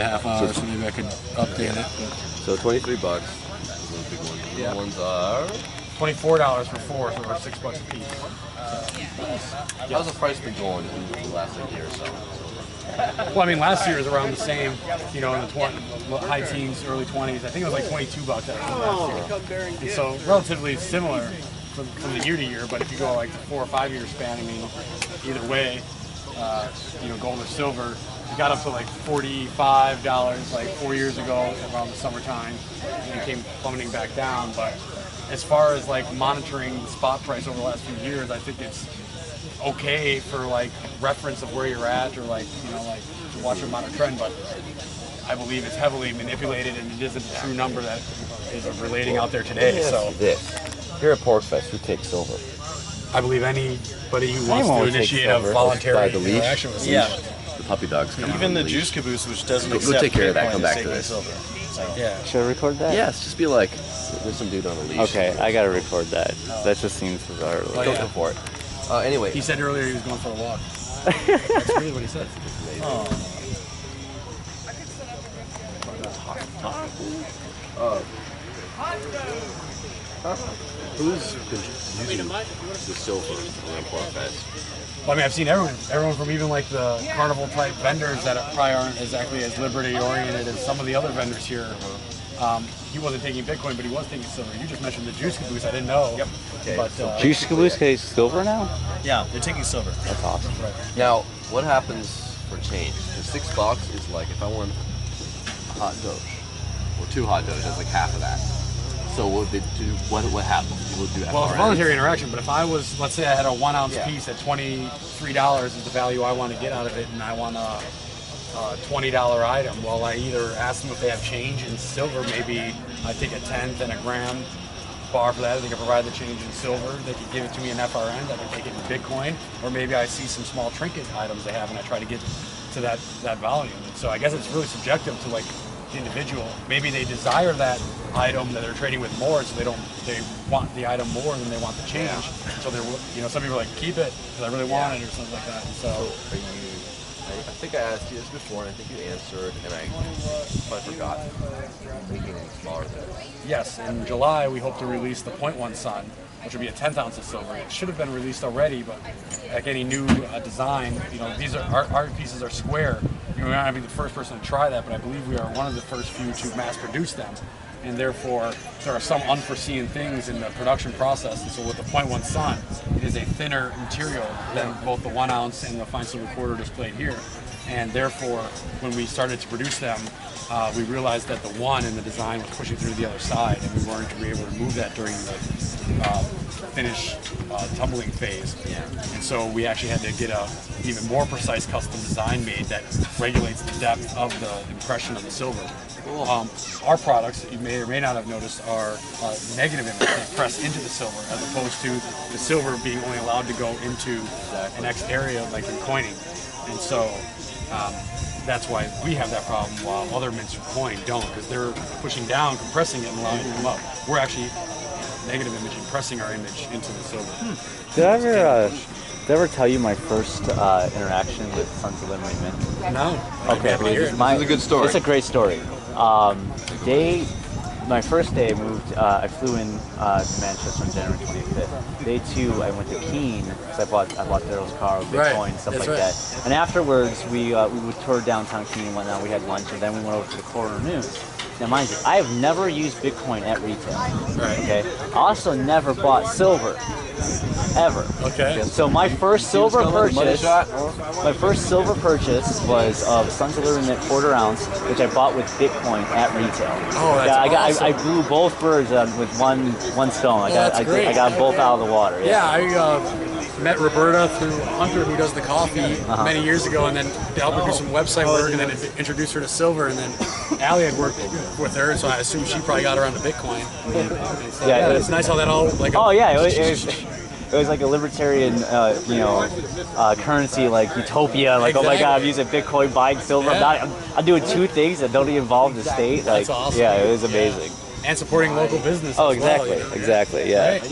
half hour, so maybe I could update it. So $23. Those big ones. The little ones are $24 for 4, so they're $6 a piece. How's the price been going in the last year or so? Well, I mean, last year was around the same, you know, in the high teens, early 20s. I think it was like $22 last year. And so relatively similar from the year to year, but if you go like 4 or 5 year span, I mean, either way, you know, gold or silver, it got up to like $45 like 4 years ago around the summertime, and it came plummeting back down. But as far as like monitoring the spot price over the last few years, I think it's okay for like reference of where you're at, or like, you know, like to watch a monitor trend. But I believe it's heavily manipulated, and it isn't a true number that is relating out there today. So Here at Porcfest, who takes silver? I believe anybody who wants to initiate a voluntary interaction with the puppy dogs come Even on the leash. juice caboose, which doesn't Go accept take care of that. Bitcoin, Come is back to taking this. silver. So. Yeah. Should I record that? Yes, just be like, there's some dude on a leash. Okay, I gotta record that. That just seems bizarre. Go for it. Anyway. He said earlier he was going for a walk. That's really what he said. Who's been using the silver around Porcfest? Well, I mean, I've seen everyone from even like the carnival type vendors that probably aren't exactly as liberty oriented as some of the other vendors here. He wasn't taking Bitcoin, but he was taking silver. You just mentioned the juice caboose. I didn't know. Yep. Okay. But Juice Caboose takes silver now? Yeah, they're taking silver. That's awesome. Now, what happens for change? Because $6 is like, if I want a hot doge, or 2 hot doges, that's like half of that. So what would they do? What happens? People do well, it's FRNs? voluntary interaction. But if I was, let's say I had a 1 ounce piece at $23 is the value I want to get out of it, and I want a $20 item, well, I either ask them if they have change in silver. Maybe I take a tenth and a gram bar for that. They can provide the change in silver. They can give it to me in FRN. I can take it in Bitcoin, or maybe I see some small trinket items they have, and I try to get to that volume. And so I guess it's really subjective to like the individual. Maybe they desire that item that they're trading with more, so they want the item more than they want the change. So they're, you know, some people are like, keep it because I really want it, or something like that. And so are you? I think I asked you this before, and I think you answered, and I forgot. Thinking smaller than this. yes, in July we hope to release the 0.1 Sun, which will be a 10th ounce of silver. It should have been released already, but like any new design, you know, these are our pieces are square. You know, we're not going to be the first person to try that, but I believe we are one of the first few to mass produce them. And therefore, there are some unforeseen things in the production process. And so with the 0.1 Sun, it is a thinner material than both the 1 ounce and the fine silver quarter displayed here. And therefore, when we started to produce them, we realized that the 1 in the design was pushing through the other side, and we weren't able to remove that during the finish tumbling phase. And so we actually had to get a even more precise custom design made that regulates the depth of the impression of the silver. Our products, you may or may not have noticed, are negative image. They press into the silver, as opposed to the silver being only allowed to go into an X area, like in coining. And so that's why we have that problem, while other mints who coin don't, because they're pushing down, compressing it, and allowing it to come up. We're actually negative imaging, pressing our image into the silver. Did I ever tell you my first interaction with Sons of Liberty Mint? No. Okay, This is a good story. It's a great story. My first day I moved, I flew in to Manchester on January 25th. Day 2, I went to Keene, because I bought Daryl's car with Bitcoin, stuff like that. And afterwards, we would tour downtown Keene and whatnot. We had lunch, and then we went over to the Corner News. Now, mind you, I have never used Bitcoin at retail. Okay. I also never bought silver, ever. Okay. So my first silver purchase was of Sons of Liberty Mint quarter ounce, which I bought with Bitcoin at retail. Oh, that's awesome. I blew both birds with one stone. I got both out of the water. Yeah, I met Roberta through Hunter, who does the coffee, many years ago, and then helped her do some website work, and then introduced her to silver, and then Allie had worked with her, and so I assume she probably got her onto Bitcoin. So, yeah, it's nice how that all like. Oh yeah, it was like a libertarian, currency, like utopia. Like, exactly. Oh my God, I'm using Bitcoin, buying silver. Yeah. I'm doing 2 things that don't involve the state. Like, that's awesome. Yeah, it was amazing. And supporting local business. Oh, exactly, as well, exactly, yeah. Right.